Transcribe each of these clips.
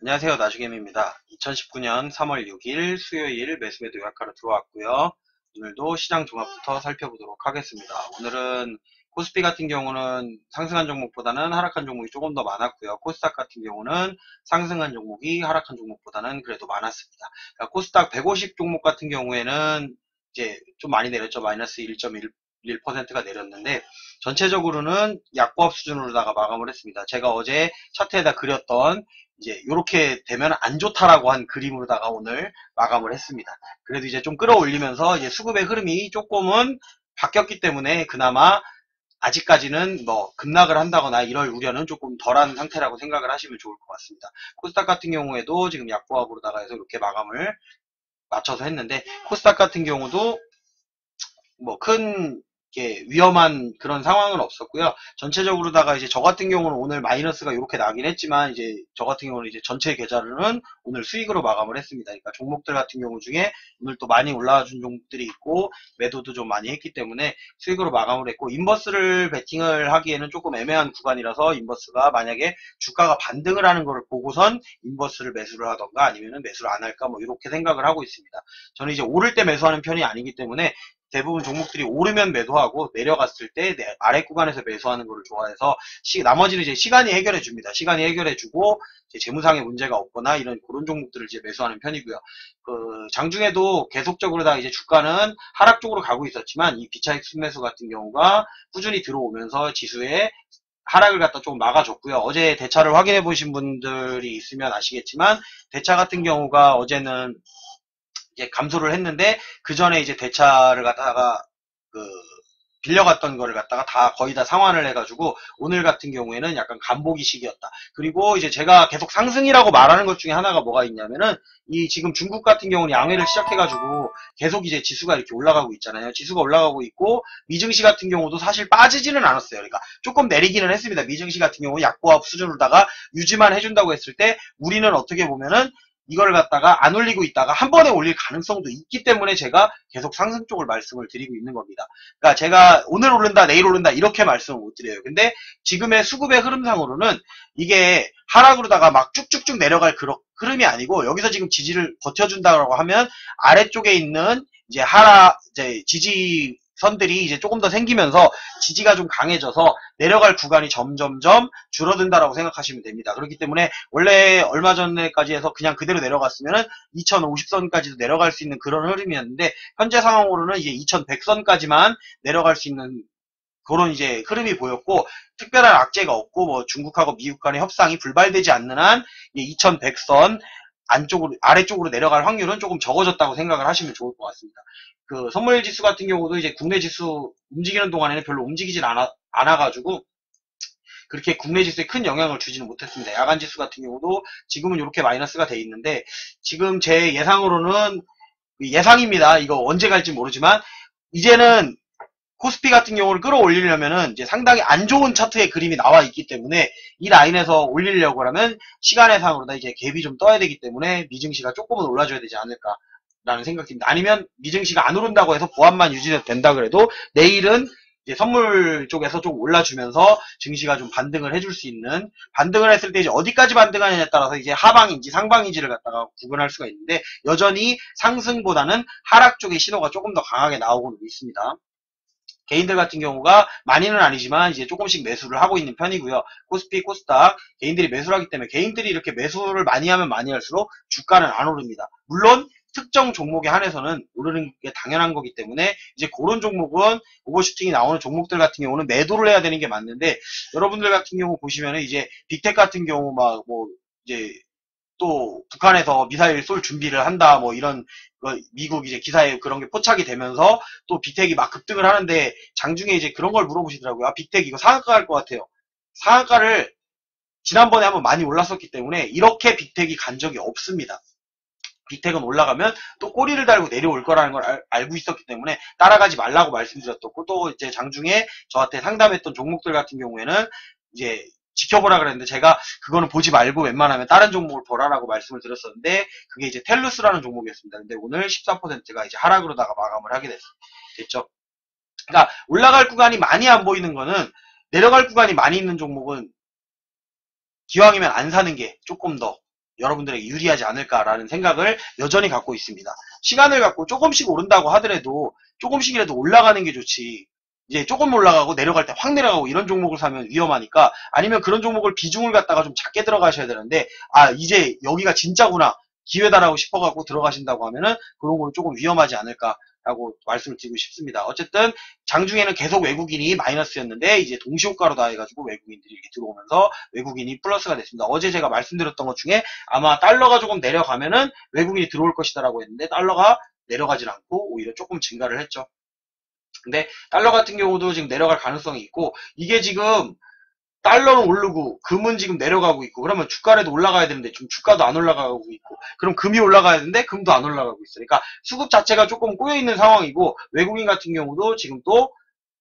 안녕하세요. 나주겜입니다. 2019년 3월 6일 수요일 매수매도 요약하러 들어왔고요. 오늘도 시장 종합부터 살펴보도록 하겠습니다. 오늘은 코스피 같은 경우는 상승한 종목보다는 하락한 종목이 조금 더 많았고요. 코스닥 같은 경우는 상승한 종목이 하락한 종목보다는 그래도 많았습니다. 그러니까 코스닥 150 종목 같은 경우에는 이제 좀 많이 내렸죠. 마이너스 1.1%가 내렸는데 전체적으로는 약보합 수준으로다가 마감을 했습니다. 제가 어제 차트에다 그렸던 이제 이렇게 되면 안 좋다라고 한 그림으로다가 오늘 마감을 했습니다. 그래도 이제 좀 끌어올리면서 이제 수급의 흐름이 조금은 바뀌었기 때문에 그나마 아직까지는 뭐 급락을 한다거나 이럴 우려는 조금 덜한 상태라고 생각을 하시면 좋을 것 같습니다. 코스닥 같은 경우에도 지금 약보합으로다가 해서 이렇게 마감을 맞춰서 했는데 코스닥 같은 경우도 뭐큰 위험한 그런 상황은 없었고요. 전체적으로다가 이제 저 같은 경우는 오늘 마이너스가 이렇게 나긴 했지만 이제 저 같은 경우는 이제 전체 계좌로는 오늘 수익으로 마감을 했습니다. 그러니까 종목들 같은 경우 중에 오늘 또 많이 올라와 준 종목들이 있고 매도도 좀 많이 했기 때문에 수익으로 마감을 했고 인버스를 베팅을 하기에는 조금 애매한 구간이라서 인버스가 만약에 주가가 반등을 하는 것을 보고선 인버스를 매수를 하던가 아니면은 매수를 안 할까 뭐 이렇게 생각을 하고 있습니다. 저는 이제 오를 때 매수하는 편이 아니기 때문에 대부분 종목들이 오르면 매도하고 내려갔을 때 아래 구간에서 매수하는 것을 좋아해서 나머지는 이제 시간이 해결해 줍니다. 시간이 해결해 주고 재무상의 문제가 없거나 이런 그런 종목들을 이제 매수하는 편이고요. 그 장중에도 계속적으로 다 이제 주가는 하락 쪽으로 가고 있었지만 이 비차익 순매수 같은 경우가 꾸준히 들어오면서 지수에 하락을 갖다 좀 막아줬고요. 어제 대차를 확인해 보신 분들이 있으면 아시겠지만 대차 같은 경우가 어제는 이제 감소를 했는데 그 전에 이제 대차를 갖다가 그 빌려갔던 거를 갖다가 다 거의 다 상환을 해가지고 오늘 같은 경우에는 약간 간보기 식이었다. 그리고 이제 제가 계속 상승이라고 말하는 것 중에 하나가 뭐가 있냐면은 이 지금 중국 같은 경우는 양회를 시작해가지고 계속 이제 지수가 이렇게 올라가고 있잖아요. 지수가 올라가고 있고 미증시 같은 경우도 사실 빠지지는 않았어요. 그러니까 조금 내리기는 했습니다. 미증시 같은 경우 약보합 수준으로다가 유지만 해준다고 했을 때 우리는 어떻게 보면은 이걸 갖다가 안 올리고 있다가 한 번에 올릴 가능성도 있기 때문에 제가 계속 상승 쪽을 말씀을 드리고 있는 겁니다. 그러니까 제가 오늘 오른다 내일 오른다 이렇게 말씀을 못 드려요. 근데 지금의 수급의 흐름상으로는 이게 하락으로다가 막 쭉쭉쭉 내려갈 그런 흐름이 아니고 여기서 지금 지지를 버텨준다고 하면 아래쪽에 있는 이제 이제 지지 선들이 이제 조금 더 생기면서 지지가 좀 강해져서 내려갈 구간이 점점점 줄어든다라고 생각하시면 됩니다. 그렇기 때문에 원래 얼마 전에까지 해서 그냥 그대로 내려갔으면은 2050선까지도 내려갈 수 있는 그런 흐름이었는데 현재 상황으로는 이제 2100선까지만 내려갈 수 있는 그런 이제 흐름이 보였고 특별한 악재가 없고 뭐 중국하고 미국 간의 협상이 불발되지 않는 한 2100선 안쪽으로 아래쪽으로 내려갈 확률은 조금 적어졌다고 생각을 하시면 좋을 것 같습니다. 그 선물 지수 같은 경우도 이제 국내 지수 움직이는 동안에는 별로 움직이진 않아가지고 그렇게 국내 지수에 큰 영향을 주지는 못했습니다. 야간 지수 같은 경우도 지금은 이렇게 마이너스가 돼 있는데 지금 제 예상으로는 예상입니다. 이거 언제 갈지 모르지만 이제는 코스피 같은 경우를 끌어올리려면은 이제 상당히 안 좋은 차트의 그림이 나와 있기 때문에 이 라인에서 올리려고 하면 시간의 상으로 이제 갭이 좀 떠야 되기 때문에 미증시가 조금은 올라줘야 되지 않을까라는 생각이 듭니다. 아니면 미증시가 안 오른다고 해서 보합만 유지된다 그래도 내일은 이제 선물 쪽에서 좀 올라주면서 증시가 좀 반등을 해줄 수 있는 반등을 했을 때 이제 어디까지 반등하느냐에 따라서 이제 하방인지 상방인지를 갖다가 구분할 수가 있는데 여전히 상승보다는 하락 쪽의 신호가 조금 더 강하게 나오고는 있습니다. 개인들 같은 경우가 많이는 아니지만 이제 조금씩 매수를 하고 있는 편이고요. 코스피, 코스닥 개인들이 매수를 하기 때문에 개인들이 이렇게 매수를 많이 하면 많이 할수록 주가는 안 오릅니다. 물론 특정 종목에 한해서는 오르는 게 당연한 거기 때문에 이제 그런 종목은 오버슈팅이 나오는 종목들 같은 경우는 매도를 해야 되는 게 맞는데 여러분들 같은 경우 보시면은 이제 빅텍 같은 경우 막 뭐 이제 또 북한에서 미사일 쏠 준비를 한다 뭐 이런 미국 이제 기사에 그런 게 포착이 되면서 또 빅텍이 막 급등을 하는데 장중에 이제 그런 걸 물어보시더라고요. 아, 빅텍 이거 상한가 갈 것 같아요. 상한가를 지난번에 한번 많이 올랐었기 때문에 이렇게 빅텍이 간 적이 없습니다. 빅텍은 올라가면 또 꼬리를 달고 내려올 거라는 걸 알고 있었기 때문에 따라가지 말라고 말씀드렸었고 또 이제 장중에 저한테 상담했던 종목들 같은 경우에는 이제 지켜보라 그랬는데 제가 그거는 보지 말고 웬만하면 다른 종목을 보라라고 말씀을 드렸었는데 그게 이제 텔루스라는 종목이었습니다. 근데 오늘 14%가 이제 하락으로다가 마감을 하게 됐죠. 그러니까 올라갈 구간이 많이 안 보이는 거는 내려갈 구간이 많이 있는 종목은 기왕이면 안 사는 게 조금 더 여러분들에게 유리하지 않을까라는 생각을 여전히 갖고 있습니다. 시간을 갖고 조금씩 오른다고 하더라도 조금씩이라도 올라가는 게 좋지. 이제 조금 올라가고 내려갈 때 확 내려가고 이런 종목을 사면 위험하니까, 아니면 그런 종목을 비중을 갖다가 좀 작게 들어가셔야 되는데, 아 이제 여기가 진짜구나, 기회다라고 싶어갖고 들어가신다고 하면은 그런 건 조금 위험하지 않을까라고 말씀을 드리고 싶습니다. 어쨌든 장중에는 계속 외국인이 마이너스였는데 이제 동시효과로 다 해가지고 외국인들이 이렇게 들어오면서 외국인이 플러스가 됐습니다. 어제 제가 말씀드렸던 것 중에 아마 달러가 조금 내려가면은 외국인이 들어올 것이다라고 했는데, 달러가 내려가진 않고 오히려 조금 증가를 했죠. 근데 달러 같은 경우도 지금 내려갈 가능성이 있고, 이게 지금 달러는 오르고 금은 지금 내려가고 있고, 그러면 주가라도 올라가야 되는데 지금 주가도 안 올라가고 있고, 그럼 금이 올라가야 되는데 금도 안 올라가고 있어요. 그러니까 수급 자체가 조금 꼬여있는 상황이고, 외국인 같은 경우도 지금 또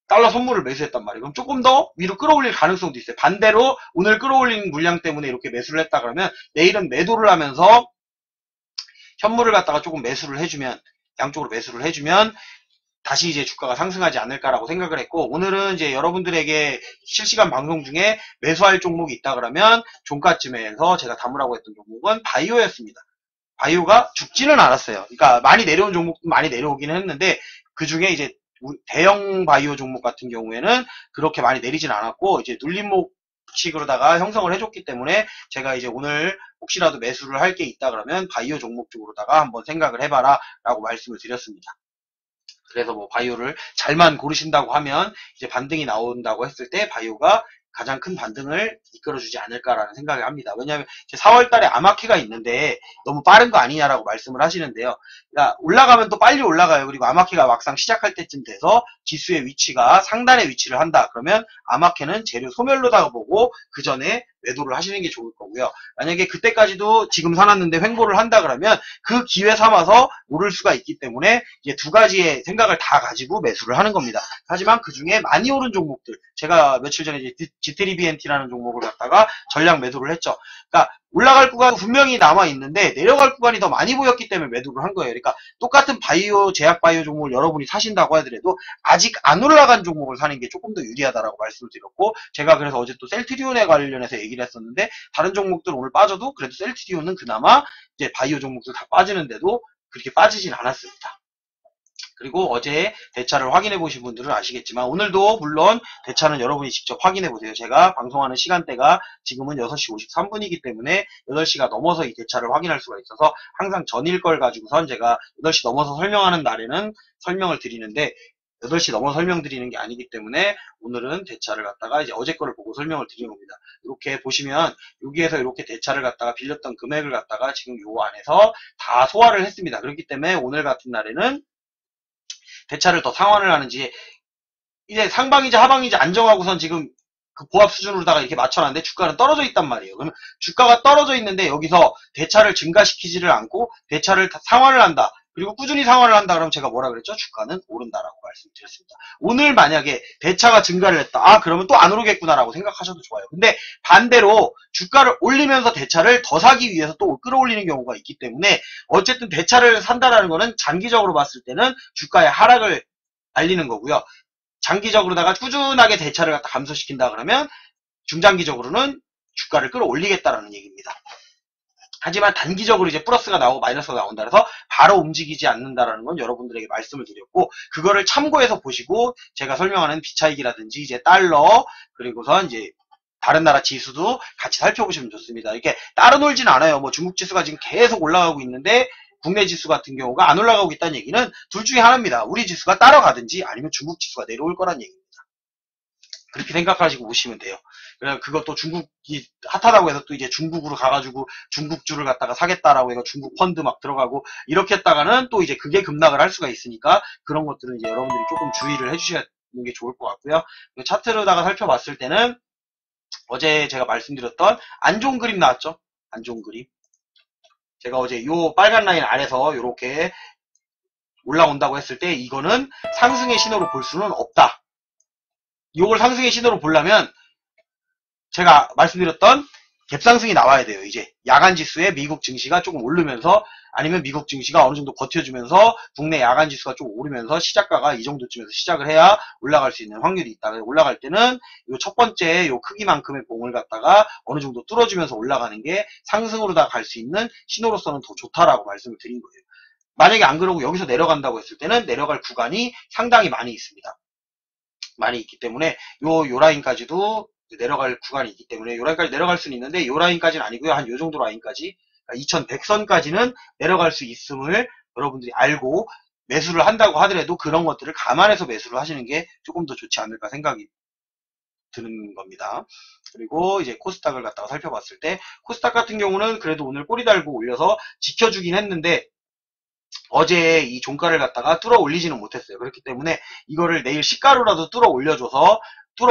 달러 선물을 매수했단 말이에요. 그럼 조금 더 위로 끌어올릴 가능성도 있어요. 반대로 오늘 끌어올린 물량 때문에 이렇게 매수를 했다 그러면 내일은 매도를 하면서 현물을 갖다가 조금 매수를 해주면, 양쪽으로 매수를 해주면 다시 이제 주가가 상승하지 않을까라고 생각을 했고, 오늘은 이제 여러분들에게 실시간 방송 중에 매수할 종목이 있다 그러면 종가쯤에서 제가 담으라고 했던 종목은 바이오였습니다. 바이오가 죽지는 않았어요. 그러니까 많이 내려온 종목도 많이 내려오기는 했는데, 그 중에 이제 대형 바이오 종목 같은 경우에는 그렇게 많이 내리진 않았고, 이제 눌림목 식으로다가 형성을 해줬기 때문에 제가 이제 오늘 혹시라도 매수를 할 게 있다 그러면 바이오 종목 쪽으로다가 한번 생각을 해봐라 라고 말씀을 드렸습니다. 그래서 뭐 바이오를 잘만 고르신다고 하면 이제 반등이 나온다고 했을 때 바이오가 가장 큰 반등을 이끌어주지 않을까라는 생각을 합니다. 왜냐하면 이제 4월달에 아마케가 있는데 너무 빠른 거 아니냐라고 말씀을 하시는데요. 그러니까 올라가면 또 빨리 올라가요. 그리고 아마케가 막상 시작할 때쯤 돼서 지수의 위치가 상단에 위치를 한다. 그러면 아마케는 재료 소멸로다가 보고 그 전에 매도를 하시는 게 좋을 거고요. 만약에 그때까지도 지금 사놨는데 횡보를 한다 그러면 그 기회 삼아서 오를 수가 있기 때문에 이제 두 가지의 생각을 다 가지고 매수를 하는 겁니다. 하지만 그 중에 많이 오른 종목들, 제가 며칠 전에 이제 G3BNT라는 종목을 갖다가 전량 매도를 했죠. 그러니까 올라갈 구간 분명히 남아 있는데 내려갈 구간이 더 많이 보였기 때문에 매도를 한 거예요. 그러니까 똑같은 바이오, 제약 바이오 종목을 여러분이 사신다고 하더라도 아직 안 올라간 종목을 사는 게 조금 더 유리하다라고 말씀을 드렸고, 제가 그래서 어제 또 셀트리온에 관련해서 얘기를 했었는데, 다른 종목들 오늘 빠져도 그래도 셀트리온은 그나마 이제 바이오 종목들 다 빠지는데도 그렇게 빠지진 않았습니다. 그리고 어제 대차를 확인해 보신 분들은 아시겠지만 오늘도 물론 대차는 여러분이 직접 확인해 보세요. 제가 방송하는 시간대가 지금은 6시 53분이기 때문에 8시가 넘어서 이 대차를 확인할 수가 있어서 항상 전일 걸 가지고선 제가 8시 넘어서 설명하는 날에는 설명을 드리는데, 8시 넘어 설명드리는 게 아니기 때문에 오늘은 대차를 갖다가 이제 어제 거를 보고 설명을 드리는 겁니다. 이렇게 보시면 여기에서 이렇게 대차를 갖다가 빌렸던 금액을 갖다가 지금 요 안에서 다 소화를 했습니다. 그렇기 때문에 오늘 같은 날에는 대차를 더 상환을 하는지, 이제 상방이자 하방이자 안정하고선 지금 그 보합 수준으로다가 이렇게 맞춰놨는데 주가는 떨어져 있단 말이에요. 그러면 주가가 떨어져 있는데 여기서 대차를 증가시키지를 않고 대차를 상환을 한다. 그리고 꾸준히 상환을 한다 그러면 제가 뭐라 그랬죠? 주가는 오른다라고 말씀드렸습니다. 오늘 만약에 대차가 증가를 했다. 아 그러면 또 안 오르겠구나라고 생각하셔도 좋아요. 근데 반대로 주가를 올리면서 대차를 더 사기 위해서 또 끌어올리는 경우가 있기 때문에 어쨌든 대차를 산다라는 거는 장기적으로 봤을 때는 주가의 하락을 알리는 거고요. 장기적으로다가 꾸준하게 대차를 갖다 감소시킨다 그러면 중장기적으로는 주가를 끌어올리겠다라는 얘기입니다. 하지만 단기적으로 이제 플러스가 나오고 마이너스가 나온다 그래서 바로 움직이지 않는다라는 건 여러분들에게 말씀을 드렸고, 그거를 참고해서 보시고 제가 설명하는 비차익이라든지 이제 달러, 그리고선 이제 다른 나라 지수도 같이 살펴보시면 좋습니다. 이렇게 따로 놀진 않아요. 뭐 중국 지수가 지금 계속 올라가고 있는데 국내 지수 같은 경우가 안 올라가고 있다는 얘기는 둘 중에 하나입니다. 우리 지수가 따라가든지 아니면 중국 지수가 내려올 거란 얘기입니다. 그렇게 생각하시고 보시면 돼요. 그래서 그것도 중국이 핫하다고 해서 또 이제 중국으로 가가지고 중국주를 갖다가 사겠다라고 해서 중국 펀드 막 들어가고 이렇게 했다가는 또 이제 그게 급락을 할 수가 있으니까 그런 것들은 이제 여러분들이 조금 주의를 해주셔야 하는 게 좋을 것 같고요. 차트로다가 살펴봤을 때는 어제 제가 말씀드렸던 안 좋은 그림 나왔죠? 안 좋은 그림. 제가 어제 요 빨간 라인 아래서 이렇게 올라온다고 했을 때 이거는 상승의 신호로 볼 수는 없다. 이걸 상승의 신호로 보려면 제가 말씀드렸던 갭상승이 나와야 돼요. 이제 야간 지수에 미국 증시가 조금 오르면서 아니면 미국 증시가 어느 정도 버텨주면서 국내 야간 지수가 좀 오르면서 시작가가 이 정도쯤에서 시작을 해야 올라갈 수 있는 확률이 있다. 올라갈 때는 요 첫 번째 요 크기만큼의 봉을 갖다가 어느 정도 뚫어주면서 올라가는 게 상승으로 다 갈 수 있는 신호로서는 더 좋다라고 말씀을 드린 거예요. 만약에 안 그러고 여기서 내려간다고 했을 때는 내려갈 구간이 상당히 많이 있습니다. 많이 있기 때문에 요 라인까지도 내려갈 구간이 있기 때문에 요 라인까지 내려갈 수는 있는데 요 라인까지는 아니고요. 한 요 정도 라인까지 2100선까지는 내려갈 수 있음을 여러분들이 알고 매수를 한다고 하더라도 그런 것들을 감안해서 매수를 하시는 게 조금 더 좋지 않을까 생각이 드는 겁니다. 그리고 이제 코스닥을 갖다가 살펴봤을 때 코스닥 같은 경우는 그래도 오늘 꼬리 달고 올려서 지켜주긴 했는데 어제 이 종가를 갖다가 뚫어 올리지는 못했어요. 그렇기 때문에 이거를 내일 시가로라도 뚫어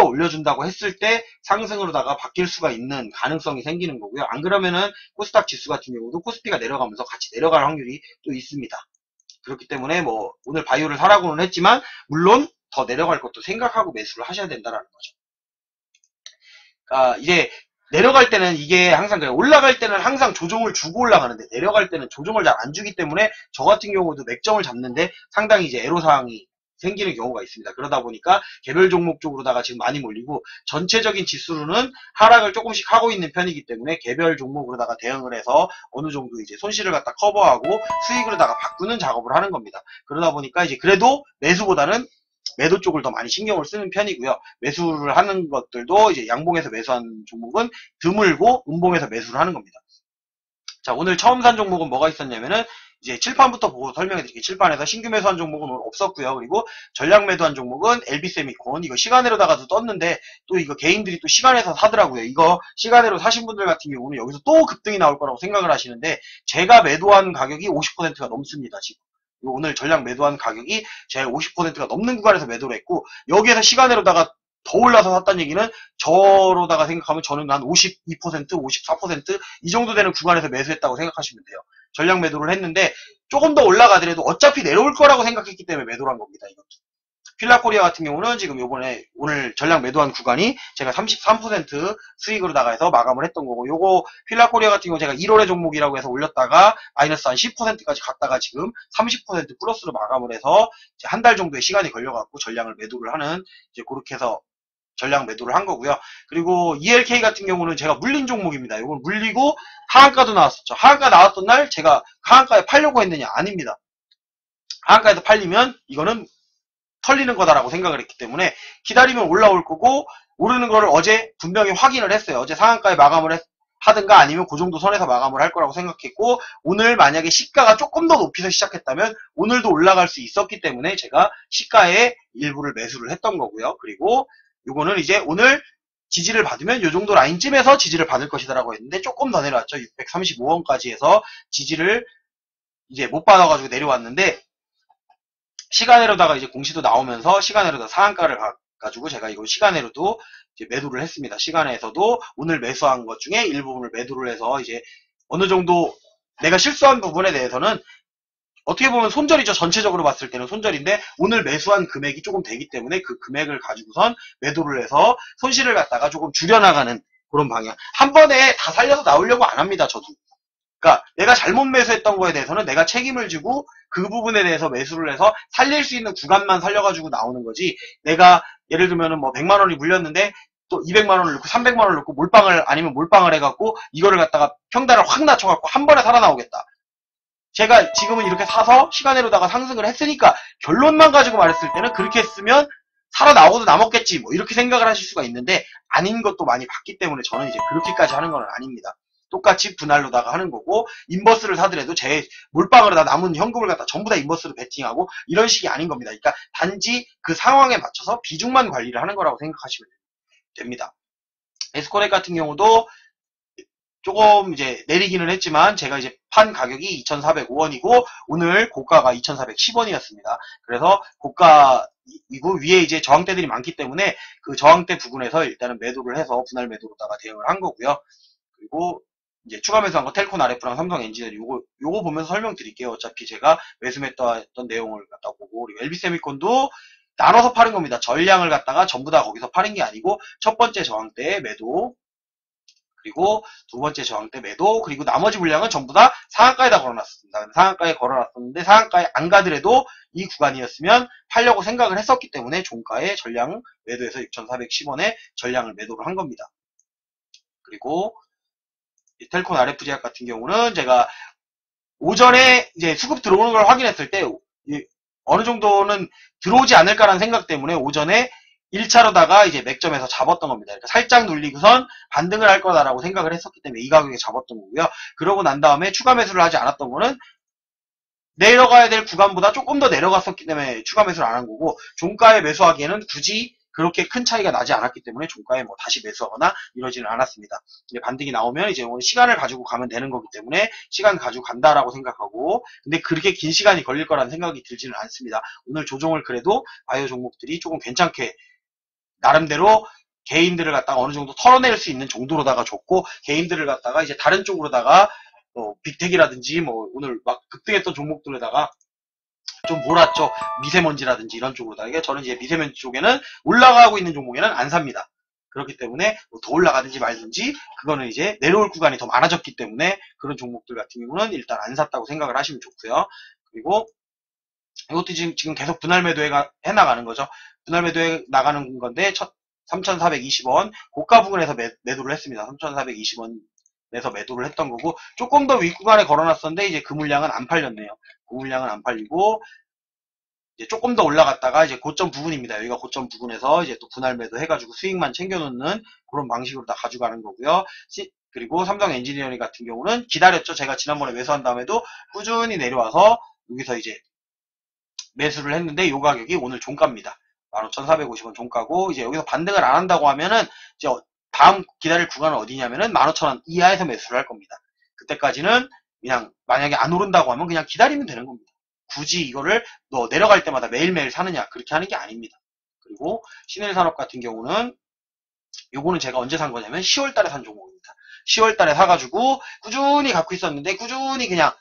올려준다고 했을 때 상승으로다가 바뀔 수가 있는 가능성이 생기는 거고요. 안 그러면은 코스닥 지수 같은 경우도 코스피가 내려가면서 같이 내려갈 확률이 또 있습니다. 그렇기 때문에 뭐 오늘 바이오를 사라고는 했지만 물론 더 내려갈 것도 생각하고 매수를 하셔야 된다라는 거죠. 그러니까 이제 내려갈 때는 이게 항상 그래요. 올라갈 때는 항상 조정을 주고 올라가는데 내려갈 때는 조정을 잘 안 주기 때문에 저 같은 경우도 맥점을 잡는데 상당히 이제 애로사항이 생기는 경우가 있습니다. 그러다 보니까 개별 종목 쪽으로다가 지금 많이 몰리고 전체적인 지수로는 하락을 조금씩 하고 있는 편이기 때문에 개별 종목으로다가 대응을 해서 어느 정도 이제 손실을 갖다 커버하고 수익으로다가 바꾸는 작업을 하는 겁니다. 그러다 보니까 이제 그래도 매수보다는 매도 쪽을 더 많이 신경을 쓰는 편이고요. 매수를 하는 것들도 이제 양봉에서 매수한 종목은 드물고 음봉에서 매수를 하는 겁니다. 자, 오늘 처음 산 종목은 뭐가 있었냐면은 이제 칠판부터 보고 설명해 드릴게요. 칠판에서 신규 매수한 종목은 오늘 없었고요. 그리고 전략 매도한 종목은 LB세미콘 이거 시간으로다가도 떴는데 또 이거 개인들이 또 시간에서 사더라고요. 이거 시간으로 사신 분들 같은 경우는 여기서 또 급등이 나올 거라고 생각을 하시는데 제가 매도한 가격이 50%가 넘습니다. 지금. 오늘 전략 매도한 가격이 제가 50%가 넘는 구간에서 매도를 했고 여기에서 시간으로다가 더 올라서 샀다는 얘기는 저로다가 생각하면 저는 한 52%, 54%이 정도 되는 구간에서 매수했다고 생각하시면 돼요. 전략 매도를 했는데 조금 더 올라가더라도 어차피 내려올 거라고 생각했기 때문에 매도를 한 겁니다. 이것도. 필라코리아 같은 경우는 지금 요번에 오늘 전략 매도한 구간이 제가 33% 수익으로다가 해서 마감을 했던 거고 요거 필라코리아 같은 경우 제가 1월의 종목이라고 해서 올렸다가 마이너스 한 10%까지 갔다가 지금 30% 플러스로 마감을 해서 한 달 정도의 시간이 걸려갖고 전략을 매도를 하는 이제 그렇게 해서 전략 매도를 한 거고요. 그리고 ELK 같은 경우는 제가 물린 종목입니다. 이건 물리고 하한가도 나왔었죠. 하한가 나왔던 날 제가 하한가에 팔려고 했느냐? 아닙니다. 하한가에서 팔리면 이거는 털리는 거다라고 생각을 했기 때문에 기다리면 올라올 거고 오르는 거를 어제 분명히 확인을 했어요. 어제 상한가에 마감을 하든가 아니면 그 정도 선에서 마감을 할 거라고 생각했고 오늘 만약에 시가가 조금 더 높이서 시작했다면 오늘도 올라갈 수 있었기 때문에 제가 시가에 일부를 매수를 했던 거고요. 그리고 요거는 이제 오늘 지지를 받으면 요 정도 라인쯤에서 지지를 받을 것이다라고 했는데 조금 더 내려왔죠. 635원까지 해서 지지를 이제 못 받아가지고 내려왔는데 시간으로다가 이제 공시도 나오면서 시간으로다 상한가를 가지고 제가 이거 시간으로도 이제 매도를 했습니다. 시간에서도 오늘 매수한 것 중에 일부분을 매도를 해서 이제 어느 정도 내가 실수한 부분에 대해서는 어떻게 보면 손절이죠. 전체적으로 봤을 때는 손절인데 오늘 매수한 금액이 조금 되기 때문에 그 금액을 가지고선 매도를 해서 손실을 갖다가 조금 줄여나가는 그런 방향. 한 번에 다 살려서 나오려고 안 합니다. 저도. 그러니까 내가 잘못 매수했던 거에 대해서는 내가 책임을 지고 그 부분에 대해서 매수를 해서 살릴 수 있는 구간만 살려가지고 나오는 거지. 내가 예를 들면은 뭐 100만 원이 물렸는데 또 200만 원을 넣고 300만 원을 넣고 몰빵을 해갖고 이거를 갖다가 평단을 확 낮춰갖고 한 번에 살아나오겠다. 제가 지금은 이렇게 사서 시간으로다가 상승을 했으니까 결론만 가지고 말했을 때는 그렇게 했으면 살아나오고도 남았겠지 뭐 이렇게 생각을 하실 수가 있는데 아닌 것도 많이 봤기 때문에 저는 이제 그렇게까지 하는 건 아닙니다. 똑같이 분할로다가 하는 거고 인버스를 사더라도 제 몰빵으로 다 남은 현금을 갖다 전부 다 인버스로 베팅하고 이런 식이 아닌 겁니다. 그러니까 단지 그 상황에 맞춰서 비중만 관리를 하는 거라고 생각하시면 됩니다. 에스코넥 같은 경우도 조금 이제 내리기는 했지만 제가 이제 판 가격이 2,405원이고 오늘 고가가 2,410원이었습니다. 그래서 고가이고 위에 이제 저항대들이 많기 때문에 그 저항대 부분에서 일단은 매도를 해서 분할 매도로다가 대응을 한 거고요. 그리고 이제 추가 매수한 거 텔콘 RF랑 삼성 엔지니어링 요거 보면서 설명드릴게요. 어차피 제가 매수했던 내용을 갖다 보고 그리고 LB세미콘도 나눠서 파는 겁니다. 전량을 갖다가 전부 다 거기서 파는 게 아니고 첫 번째 저항대에 매도 그리고 두 번째 저항 때 매도, 그리고 나머지 물량은 전부 다 상한가에다 걸어놨습니다. 상한가에 걸어놨었는데 상한가에 안 가더라도 이 구간이었으면 팔려고 생각을 했었기 때문에 종가에 전량 매도해서 6,410원에 전량을 매도를 한 겁니다. 그리고 텔콘 RF제약 같은 경우는 제가 오전에 이제 수급 들어오는 걸 확인했을 때 어느 정도는 들어오지 않을까라는 생각 때문에 오전에 1차로다가 이제 맥점에서 잡았던 겁니다. 그러니까 살짝 눌리고선 반등을 할 거다라고 생각을 했었기 때문에 이 가격에 잡았던 거고요. 그러고 난 다음에 추가 매수를 하지 않았던 거는 내려가야 될 구간보다 조금 더 내려갔었기 때문에 추가 매수를 안 한 거고, 종가에 매수하기에는 굳이 그렇게 큰 차이가 나지 않았기 때문에 종가에 뭐 다시 매수하거나 이러지는 않았습니다. 이제 반등이 나오면 이제 오늘 시간을 가지고 가면 되는 거기 때문에 시간 가지고 간다라고 생각하고, 근데 그렇게 긴 시간이 걸릴 거라는 생각이 들지는 않습니다. 오늘 조정을 그래도 바이오 종목들이 조금 괜찮게 나름대로 개인들을 갖다가 어느 정도 털어낼 수 있는 정도로다가 줬고, 개인들을 갖다가 이제 다른 쪽으로다가 빅텍이라든지 뭐 오늘 막 급등했던 종목들에다가 좀 몰았죠. 미세먼지라든지 이런 쪽으로다가. 저는 이제 미세먼지 쪽에는 올라가고 있는 종목에는 안 삽니다. 그렇기 때문에 더 올라가든지 말든지 그거는 이제 내려올 구간이 더 많아졌기 때문에 그런 종목들 같은 경우는 일단 안 샀다고 생각을 하시면 좋고요. 그리고 이것도 지금 계속 분할 매도해 나가는 거죠. 분할 매도해 나가는 건데 3,420원 고가 부근에서 매도를 했습니다. 3,420원에서 매도를 했던 거고, 조금 더 윗구간에 걸어놨었는데 이제 그 물량은 안 팔렸네요. 그 물량은 안 팔리고 이제 조금 더 올라갔다가 이제 고점 부분입니다. 여기가 고점 부분에서 이제 또 분할 매도 해가지고 수익만 챙겨놓는 그런 방식으로 다 가져가는 거고요. 그리고 삼성 엔지니어링 같은 경우는 기다렸죠. 제가 지난번에 매수한 다음에도 꾸준히 내려와서 여기서 이제 매수를 했는데 이 가격이 오늘 종가입니다. 15,450원 종가고, 이제 여기서 반등을 안 한다고 하면은 이제 다음 기다릴 구간은 어디냐면은 15,000원 이하에서 매수를 할 겁니다. 그때까지는 그냥 만약에 안 오른다고 하면 그냥 기다리면 되는 겁니다. 굳이 이거를 너 내려갈 때마다 매일매일 사느냐, 그렇게 하는 게 아닙니다. 그리고 신일산업 같은 경우는 요거는 제가 언제 산 거냐면 10월 달에 산 종목입니다. 10월 달에 사가지고 꾸준히 갖고 있었는데 꾸준히 그냥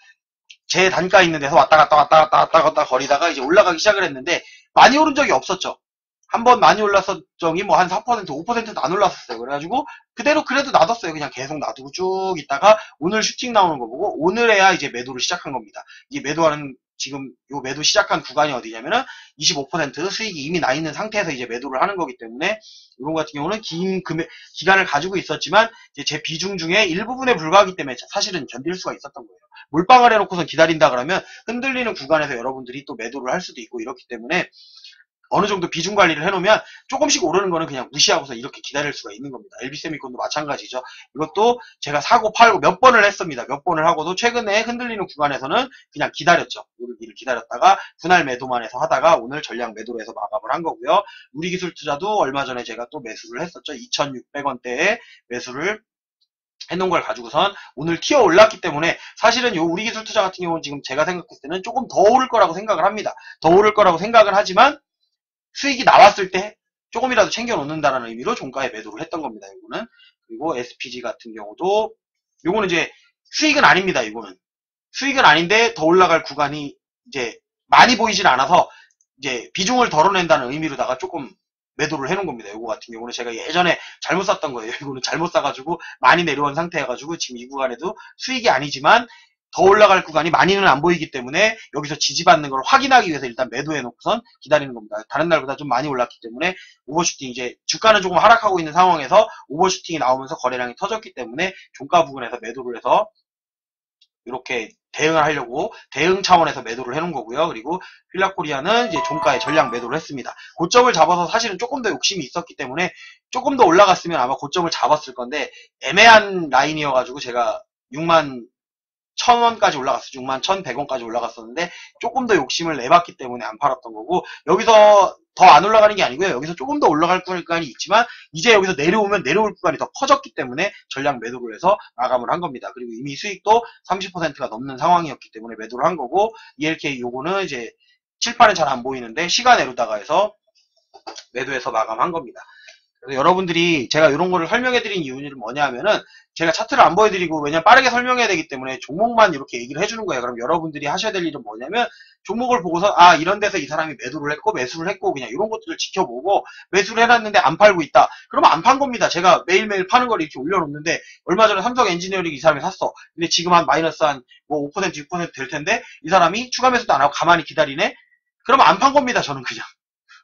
제 단가 있는 데서 왔다 갔다 거리다가 이제 올라가기 시작을 했는데 많이 오른 적이 없었죠. 한번 많이 올랐던 적이 뭐 한 4%, 5%도 안 올랐었어요. 그래가지고 그대로 그래도 놔뒀어요. 그냥 계속 놔두고 쭉 있다가 오늘 슈팅 나오는 거 보고 오늘에야 이제 매도를 시작한 겁니다. 이 매도하는 지금 요 매도 시작한 구간이 어디냐면은 25% 수익이 이미 나 있는 상태에서 이제 매도를 하는 거기 때문에 이런 것 같은 경우는 긴 기간을 가지고 있었지만 이제 제 비중 중에 일부분에 불과하기 때문에 사실은 견딜 수가 있었던 거예요. 몰빵을 해놓고선 기다린다 그러면 흔들리는 구간에서 여러분들이 또 매도를 할 수도 있고 이렇기 때문에 어느 정도 비중 관리를 해놓으면 조금씩 오르는 거는 그냥 무시하고서 이렇게 기다릴 수가 있는 겁니다. LB세미콘도 마찬가지죠. 이것도 제가 사고 팔고 몇 번을 했습니다. 몇 번을 하고도 최근에 흔들리는 구간에서는 그냥 기다렸죠. 오르기를 기다렸다가 분할 매도만 해서 하다가 오늘 전량 매도로 해서 마감을 한 거고요. 우리기술 투자도 얼마 전에 제가 또 매수를 했었죠. 2,600원대에 매수를 해놓은 걸 가지고선 오늘 튀어 올랐기 때문에 사실은 요 우리기술 투자 같은 경우는 지금 제가 생각했을 때는 조금 더 오를 거라고 생각을 합니다. 더 오를 거라고 생각을 하지만 수익이 나왔을 때 조금이라도 챙겨 놓는다는 의미로 종가에 매도를 했던 겁니다. 이거는. 그리고 SPG 같은 경우도 요거는 이제 수익은 아닙니다. 이거는 수익은 아닌데 더 올라갈 구간이 이제 많이 보이질 않아서 이제 비중을 덜어낸다는 의미로다가 조금 매도를 해놓은 겁니다. 이거 같은 경우는 제가 예전에 잘못 샀던 거예요. 이거는 잘못 사가지고 많이 내려온 상태여가지고 지금 이 구간에도 수익이 아니지만 더 올라갈 구간이 많이는 안 보이기 때문에 여기서 지지받는 걸 확인하기 위해서 일단 매도해놓고선 기다리는 겁니다. 다른 날보다 좀 많이 올랐기 때문에 오버슈팅, 이제 주가는 조금 하락하고 있는 상황에서 오버슈팅이 나오면서 거래량이 터졌기 때문에 종가 부근에서 매도를 해서 이렇게 대응을 하려고 대응 차원에서 매도를 해놓은 거고요. 그리고 휠라코리아는 이제 종가에 전량 매도를 했습니다. 고점을 잡아서 사실은 조금 더 욕심이 있었기 때문에 조금 더 올라갔으면 아마 고점을 잡았을 건데 애매한 라인이어가지고 제가 61,000원까지 올라갔어요. 61,100원까지 올라갔었는데 조금 더 욕심을 내봤기 때문에 안 팔았던 거고, 여기서 더 안 올라가는 게 아니고요. 여기서 조금 더 올라갈 구간이 있지만 이제 여기서 내려오면 내려올 구간이 더 커졌기 때문에 전량 매도를 해서 마감을 한 겁니다. 그리고 이미 수익도 30%가 넘는 상황이었기 때문에 매도를 한 거고, ELK 요거는 이제 칠판은 잘 안 보이는데 시간외로다가 해서 매도해서 마감한 겁니다. 그래서 여러분들이 제가 이런 거를 설명해 드린 이유는 뭐냐 하면은 제가 차트를 안 보여드리고 왜냐면 빠르게 설명해야 되기 때문에 종목만 이렇게 얘기를 해주는 거예요. 그럼 여러분들이 하셔야 될 일은 뭐냐면 종목을 보고서 아 이런 데서 이 사람이 매도를 했고 매수를 했고 그냥 이런 것들을 지켜보고 매수를 해놨는데 안 팔고 있다. 그러면 안 판 겁니다. 제가 매일매일 파는 걸 이렇게 올려놓는데 얼마 전에 삼성 엔지니어링 이 사람이 샀어. 근데 지금 한 마이너스 한 뭐 5% 6% 될 텐데 이 사람이 추가 매수도 안 하고 가만히 기다리네. 그러면 안 판 겁니다. 저는 그냥.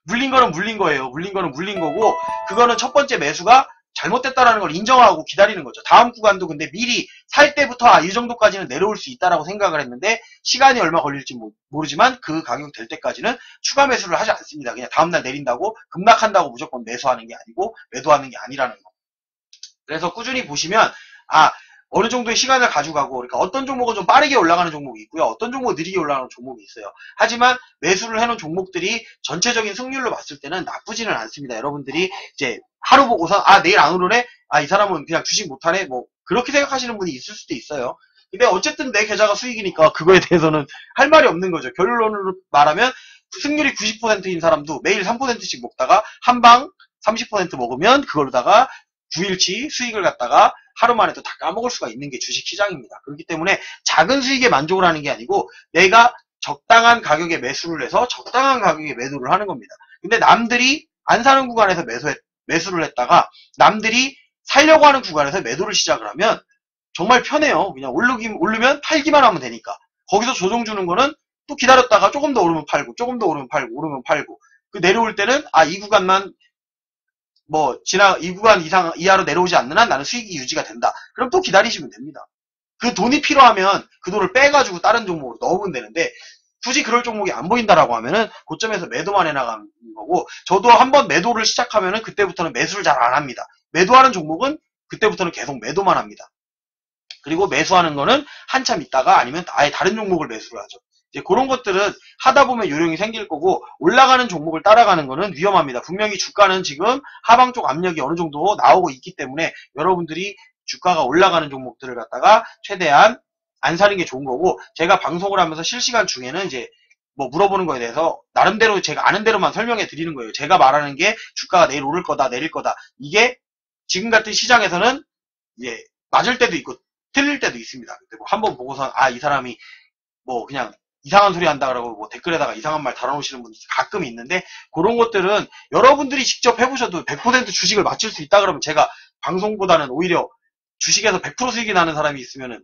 물린 거는 물린 거예요. 물린 거는 물린 거고 그거는 첫 번째 매수가 잘못됐다라는 걸 인정하고 기다리는 거죠. 다음 구간도 근데 미리 살 때부터 아, 이 정도까지는 내려올 수 있다라고 생각을 했는데 시간이 얼마 걸릴지 모르지만 그 가격 될 때까지는 추가 매수를 하지 않습니다. 그냥 다음날 내린다고 급락한다고 무조건 매수하는 게 아니고 매도하는 게 아니라는 거. 그래서 꾸준히 보시면 아 어느 정도의 시간을 가져가고 그러니까 어떤 종목은 좀 빠르게 올라가는 종목이 있고요. 어떤 종목은 느리게 올라가는 종목이 있어요. 하지만 매수를 해놓은 종목들이 전체적인 승률로 봤을 때는 나쁘지는 않습니다. 여러분들이 이제 하루 보고서 아 내일 안 오르네? 아 이 사람은 그냥 주식 못하네? 뭐 그렇게 생각하시는 분이 있을 수도 있어요. 근데 어쨌든 내 계좌가 수익이니까 그거에 대해서는 할 말이 없는 거죠. 결론으로 말하면 승률이 90%인 사람도 매일 3%씩 먹다가 한방 30% 먹으면 그걸로다가 9일치 수익을 갖다가 하루 만에 또 다 까먹을 수가 있는 게 주식 시장입니다. 그렇기 때문에 작은 수익에 만족을 하는 게 아니고 내가 적당한 가격에 매수를 해서 적당한 가격에 매도를 하는 겁니다. 근데 남들이 안 사는 구간에서 매수를 했다가 남들이 살려고 하는 구간에서 매도를 시작을 하면 정말 편해요. 그냥 오르면 팔기만 하면 되니까. 거기서 조정 주는 거는 또 기다렸다가 조금 더 오르면 팔고 조금 더 오르면 팔고 오르면 팔고 그 내려올 때는 아 이 구간만 뭐 이 구간 이하로 내려오지 않는 한 나는 수익이 유지가 된다. 그럼 또 기다리시면 됩니다. 그 돈이 필요하면 그 돈을 빼가지고 다른 종목으로 넣으면 되는데 굳이 그럴 종목이 안 보인다라고 하면은 고점에서 매도만 해나가는 거고 저도 한번 매도를 시작하면은 그때부터는 매수를 잘 안 합니다. 매도하는 종목은 그때부터는 계속 매도만 합니다. 그리고 매수하는 거는 한참 있다가 아니면 아예 다른 종목을 매수를 하죠. 이제 그런 것들은 하다 보면 요령이 생길 거고 올라가는 종목을 따라가는 거는 위험합니다. 분명히 주가는 지금 하방 쪽 압력이 어느 정도 나오고 있기 때문에 여러분들이 주가가 올라가는 종목들을 갖다가 최대한 안 사는 게 좋은 거고 제가 방송을 하면서 실시간 중에는 이제 뭐 물어보는 거에 대해서 나름대로 제가 아는 대로만 설명해 드리는 거예요. 제가 말하는 게 주가가 내일 오를 거다 내릴 거다 이게 지금 같은 시장에서는 이제 맞을 때도 있고 틀릴 때도 있습니다. 근데 뭐 한번 보고서 아 이 사람이 뭐 그냥 이상한 소리 한다 그러고 뭐 댓글에다가 이상한 말 달아놓으시는 분들 가끔 있는데 그런 것들은 여러분들이 직접 해보셔도 100% 주식을 맞출 수 있다 그러면 제가 방송보다는 오히려 주식에서 100% 수익이 나는 사람이 있으면은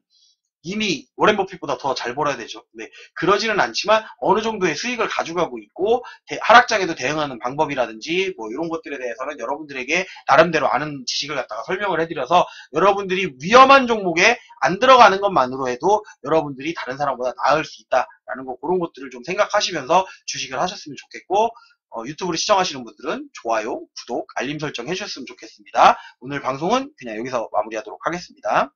이미 워렌 버핏보다 더 잘 벌어야 되죠. 근데 그러지는 않지만 어느 정도의 수익을 가져가고 있고 하락장에도 대응하는 방법이라든지 뭐 이런 것들에 대해서는 여러분들에게 나름대로 아는 지식을 갖다가 설명을 해드려서 여러분들이 위험한 종목에 안 들어가는 것만으로 해도 여러분들이 다른 사람보다 나을 수 있다라는 거 그런 것들을 좀 생각하시면서 주식을 하셨으면 좋겠고 유튜브를 시청하시는 분들은 좋아요, 구독, 알림 설정 해주셨으면 좋겠습니다. 오늘 방송은 그냥 여기서 마무리하도록 하겠습니다.